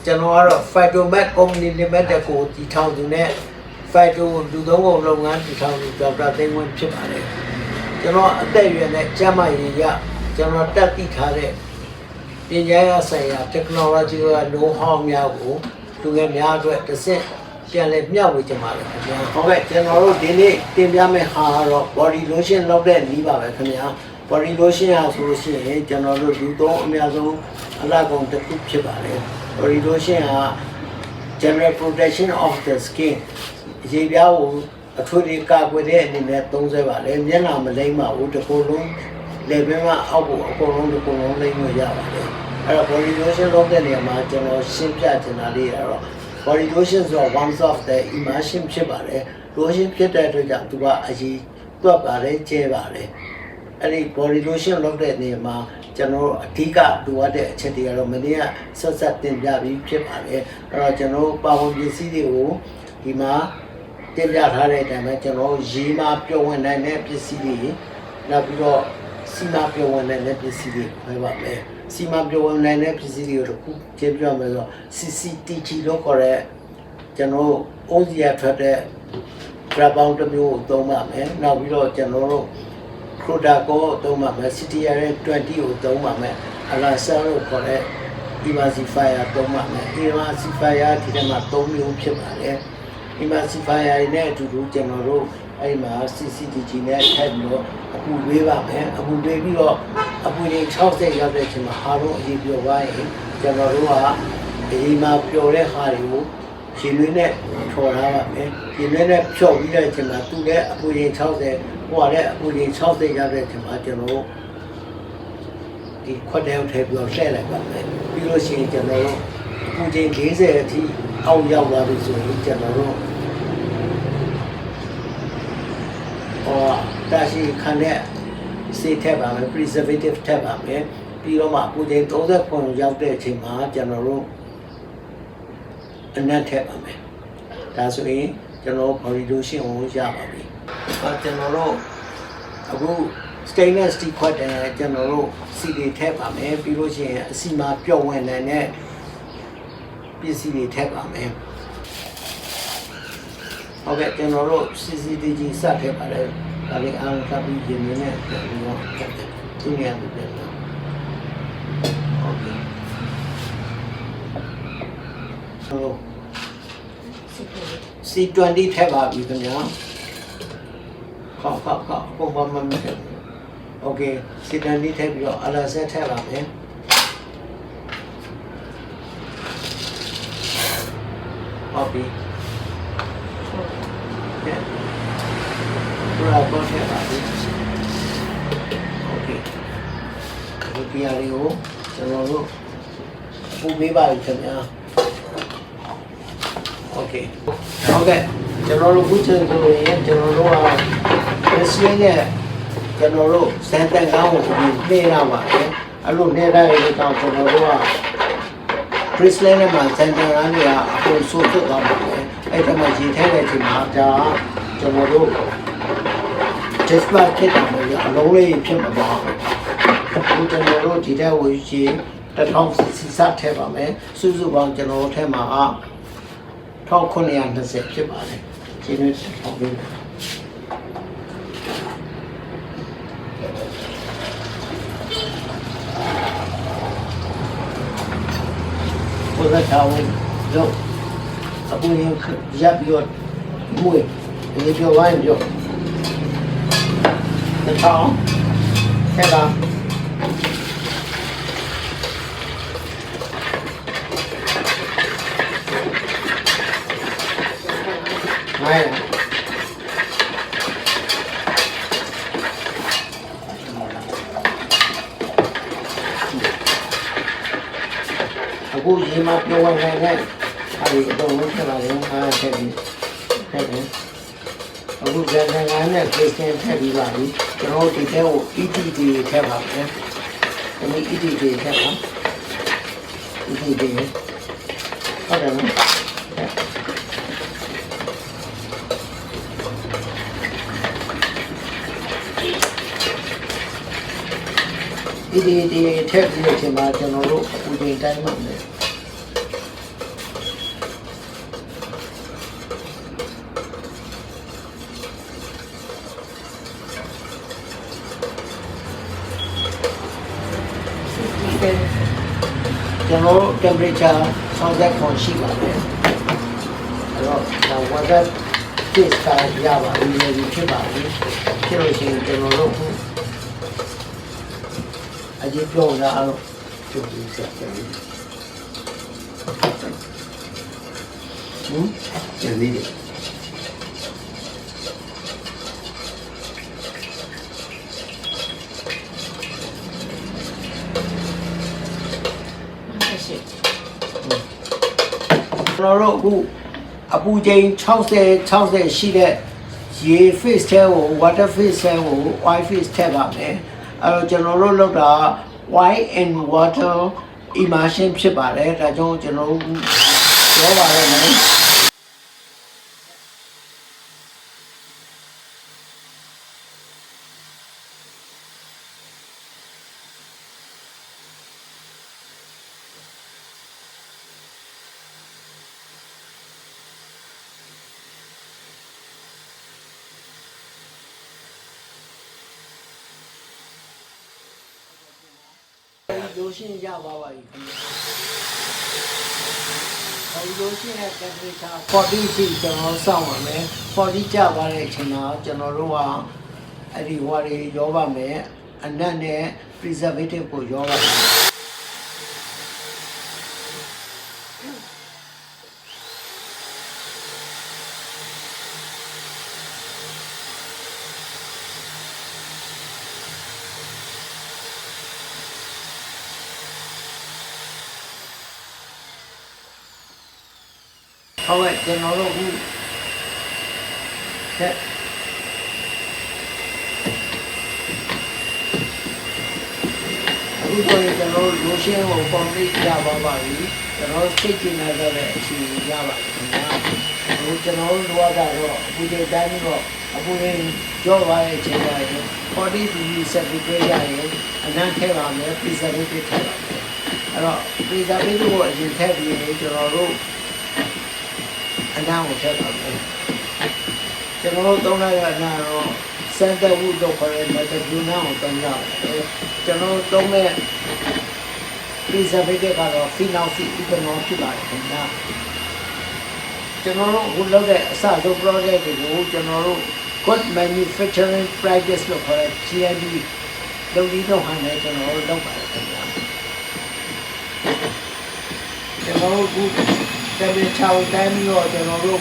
ကျွန်တော်ကတော့ Phytomax Company Limited ကိုတည်ထောင်သူနဲ့ Phyto လူသုံးကုန်လုပ်ငန်းတည်ထောင်သူဒေါက်တာသိန်းဝင်းဖြစ်ပါတယ်ကျွန်တော်အသက်အရွယ်နဲ့ကျန်းမာရေးရကျွန်တော်တက်တည်ထားတဲ့ပညာရေးဆိုင်ရာ technology က know-how များကိုလူငယ်များအတွက်တစ်ဆင့်ပြန်လည်မျှဝေချင်ပါတယ်ခင်ဗျာဟုတ်ကဲ့ကျွန်တော်တို့ဒီနေ့တင်ပြမယ့်ဟာကတော့ body lotion လုပ်တဲ့နည်းပါပဲခင်ဗျာ body lotion ဟာဆိုလို့ရှိရင်ကျွန်တော်တို့လူသုံးအများဆုံးအလှကုန်တစ်ခုဖြစ်ပါတယ် body lotion ဟာ general protection of the skin ရေပြားကိုအထွေထွေကာကွယ်တဲ့အနေနဲ့သုံးစွဲပါတယ်မျက်နှာမလိမ့်ပါဘူးတစ်ခုလုံးလေဘင်းကအောက်ကိုအကုန်လုံးတစ်ခုလုံးလိမ့်လို့ရပါတယ်အဲ့တော့ body lotion လုပ်တဲ့နေရာမှာကျွန်တော်ရှင်းပြချင်တာလေးကတော့ body lotion ဆိုတော့ one of the immersion ဖြစ်ပါတယ် lotion ဖြစ်တဲ့အတွက်ကြောင့်သူကအရေးတွက်ပါတယ်ကျဲပါတယ်အဲ့ဒီ body lotion လုပ်တဲ့နေရာမှာကျွန်တော်အဓိကလိုအပ်တဲ့အချက်တွေကတော့မနေ့ကဆက်ဆက်တင်ပြပြီးဖြစ်ပါတယ်အဲ့တော့ကျွန်တော်ပါဝင်ပစ္စည်းတွေကိုဒီမှာတင်ပြထားတဲ့အတိုင်းပဲကျွန်တော်ရေမှာပျော်ဝင်နိုင်တဲ့ပစ္စည်းတွေနောက်ပြီးတော့စီမပျော်ဝင်နိုင်တဲ့ပစ္စည်းတွေပဲပါမယ်စီမပျော်ဝင်နိုင်တဲ့ပစ္စည်းတွေကိုခုကျပြမယ်ဆိုတော့ CCTG လို့ခေါ်တဲ့ကျွန်တော်အုံးစီရထွက်တဲ့ grab တစ်မျိုးကိုသုံးပါမယ်နောက်ပြီးတော့ကျွန်တော်တို့ Croda ကိုသုံးပါမယ် CTR 20ကိုသုံးပါမယ် Alasa လို့ခေါ်တဲ့ emulsifier သုံးပါမယ် emulsifier ဒီထဲမှာ3မျိုးဖြစ်ပါတယ် emulsifier နဲ့အတူတူကျွန်တော်တို့အဲ့မှာ CCTG နဲ့ထပ်ပြီးတော့အပူပေးပါမယ်အပူပေးပြီးတော့အပူကြီး60ရောက်တဲ့အချိန်မှာအားလုံးအရေးပြောသွားရင်ကျွန်တော်တို့ကအရေးမှာပျော်တဲ့ဟာတွေကိုရှင်တွေနဲ့ထော်ထားပါမယ်ရှင်တွေနဲ့ဖြော့ပြီးတဲ့အချိန်မှာသူ့ရဲ့အပူကြီး60ဟိုကလည်းအပူကြီး60ရောက်တဲ့အချိန်မှာကျွန်တော်ဒီခွက်တဲကိုထည့်ပြီးတော့လှည့်လိုက်ပါမယ်ပြီးလို့ရှိရင်ကျွန်တော်တို့အပူကြီး40အထိအောက်ရောက်လာပြီဆိုရင်ကျွန်တော်တို့တာရှိခံတဲ့စေထက်ပါမယ် preservative ထက်ပါမယ်ပြီးတော့မှအပူချိန်30ခွန်ရောက်တဲ့အချိန်မှာကျွန်တော်တို့အနက်ထက်ပါမယ်ဒါဆိုရင်ကျွန်တော် body lotion ကိုရပါပြီကျွန်တော်တို့အခု stainless steel ခွက်တယ်ကျွန်တော်တို့စီတွေထက်ပါမယ်ပြီးလို့ရှိရင်အစီမှာပျော့ဝင်နိုင်တဲ့ပစ္စည်းတွေထက်ပါမယ်ဟုတ်ကဲ့ကျွန်တော်တို့ CCTG စထည့်ပါတယ်ဒါလေးအားကပ်ပြီးရင်းနေတယ်ပြီးတော့သူ့နေရာပြတယ်ဟုတ်ကဲ့ဆို C20 ထည့်ပါပြီခင်ဗျာခေါက်ပုံမှန်မှမထည့်โอเค C20 ထည့်ပြီးတော့ Alasa ထည့်ပါမယ်ဟုတ်ပြီBravo ထည့်ပါပြီโอเคဒီပြားလေးကိုကျွန်တော်တို့ပူပေးပါပြီခင်ဗျာโอเคဟုတ်ကဲ့ကျွန်တော်တို့ခုချိန်ဆိုရင်ကျွန်တော်တို့က Wrestling နဲ့ကျွန်တော်တို့စံတန်ကောင်းကိုနှိမ့်ရပါတယ်အဲ့လိုနှိမ့်တဲ့အခါကျွန်တော်တို့က Wrestling နဲ့မှာစံတန်ကောင်းတွေကအကုန်ဆိုးထွက်သွားပါတယ်အဲ့ဒါမှရေထဲတဲ့အချိန်မှာဒါကျွန်တော်တို့ display ဖြစ်တာမျိုးအလုံးလေးဖြစ်မှာပါအခုကျွန်တော်တို့ဒီတဲ့ဝေးကြီး1000 cc ထည့်ပါမယ်စုစုပေါင်းကျွန်တော်တို့ထဲမှာ1920ဖြစ်ပါတယ်ဒီနေ့ထောက်ပြီးဘုရားတော်ဝင်တော့အခုရင်ရပ်ပြီးတော့မွေးဒီပြောဝိုင်းပြောတဲ့ထောင်းဆက်ကမိုင်းအခုရေမှာပြောင်းနေတယ်အဲဒီတော့လုံးထလာရင်အားထည့်ပြီးထည့်တယ်အခုဇန်နဝါရီနဲ့ Christian ထည့်ပြီးပါပြီကျွန်တော်ဒီထဲကို ETD ထည့်ပါမယ်ဒီ ETD ထည့်ပါ ETD ဟုတ်တယ်နော်ဒီထည့်ပြီးတဲ့အချိန်မှာကျွန်တော်တို့အပူချိန်တိုင်းမှာ တော် temperature 60ခွန်ရှိပါတယ်အဲ့တော့ဒါ water test ကရပါပြီလေဖြစ်ပါပြီဖြစ်လို့ရှိရင်ကျွန်တော်တို့အကြည့်ပြောတာအဲ့တော့ကျုပ်ဒီဆက်တယ်ကျန်သေးတယ်ကျွန်တော်တို့အခုအပူချိန်60ရှိတဲ့ရေ phase ထဲကို water phase ထဲကို oil phase ထည့်ပါမယ်အဲ့တော့ကျွန်တော်တို့လုပ်တာ oil and water immersion ဖြစ်ပါတယ်ဒါကြောင့်ကျွန်တော်တို့ပြောပါရမယ်လိုရှင်းကြပါပါပြီခင်ဗျာလိုရှင်းတဲ့ temperature 40 ထိကျွန်တော်စောင့်ပါမယ်40ကျသွားတဲ့အချိန်မှာကျွန်တော်တို့ကအဲ့ဒီဟွာတွေရောပါမယ်အနက်နဲ့ preservative ကိုရောပါမယ်ဟုတ်ကဲ့ကျွန်တော်တို့အခုဆက်အခုဆိုရင်ကျွန်တော်တို့လိုရှင်းကိုပုံလေးရပါပါပြီကျွန်တော်စိတ်ကြည်နေတဲ့အချိန်ရပါပြီခင်ဗျာအခုကျွန်တော်တို့လိုကတော့အခုဒီတိုင်းတော့အခုရင်ကြောပါရဲ့အချိန်ရရင်40 degree centigrade ရရင်အနံ့ထဲပါမယ် preservative ထဲပါမယ်အဲ့တော့ preservative ကိုအရင်ထည့်ပြီးကျွန်တော်တို့အနာကိုထည့်ပါမယ်ကျွန်တော်တို့သုံးလိုက်တဲ့အနာတော့စန်တာဝုတော့ခေါ်တဲ့မက်တဘူနာကိုသုံးရတယ်ကျွန်တော်တို့သုံးတဲ့ preservative ကတော့ phenol ethanol ဖြစ်ပါတယ်ခင်ဗျာကျွန်တော်တို့အခုလုပ်တဲ့အစဆုံး project တွေကိုကျွန်တော်တို့ good manufacturing practice လို့ခေါ်တဲ့ GMP လုပ်ပြီးတော့ဟန်နဲ့ကျွန်တော်တို့လုပ်ပါတယ်ခင်ဗျာကျွန်တော်တို့ temperature တိုင်းပြီးတော့ကျွန်တော်တို့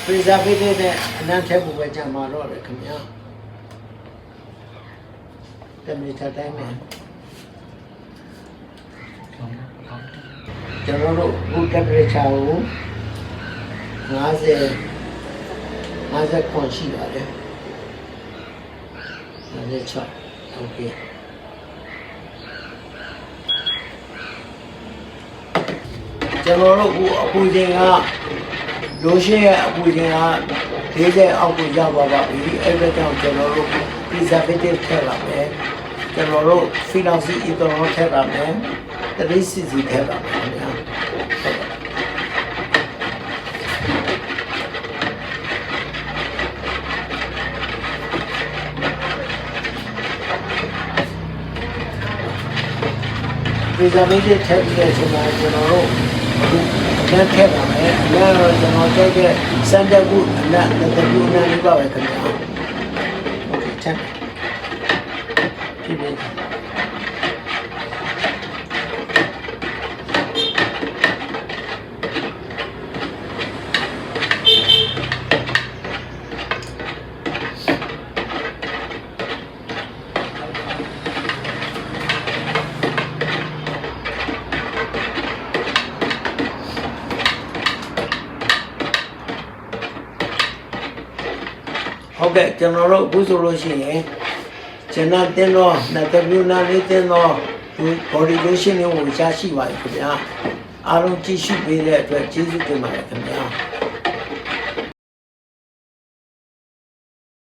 preservative နဲ့အနံ့ထည့်ဖို့ပဲကြံပါတော့တယ်ခင်ဗျာ temperature တိုင်းမယ်ကျွန်တော်တို့အခု temperature ကို50ခွန်ရှိပါတယ်56 okayကျွန်တော်တို့အခုအပူချိန်ကလိုရှင်းရဲ့အပူချိန်က40အောက်ကိုရောက်သွားပါပြီအဲ့ဒါကြောင့်ကျွန်တော်တို့ preservative ထည့်ပါမယ်ကျွန်တော်တို့ phenol ethanol ထည့်ပါမယ်30cc ထည့်ပါမယ်ခင်ဗျာpreservative ထည့်ပြီးတဲ့အချိန်မှာကျွန်တော်တို့လက်ထည့်ပါမယ်အများတော့ကျွန်တော်ကြိုက်တဲ့စံတက်ခုအနက်တစ်ခုအနက်လေးပါပဲခင်ဗျာโอเคချက်ပြည့်ပြီဟုတ်ကဲ့ကျွန်တော်တို့အခုဆိုလို့ရှိရင်ကျန်တဲ့တင်းတော့နှစ်တမျိုးနာလေးတင်းတော့ body lotion ကိုရရှိပါပြီခင်ဗျာအားလုံးကြည့်ရှုပေးတဲ့အတွက်ကျေးဇူးတင်ပါတယ်ခင်ဗျာ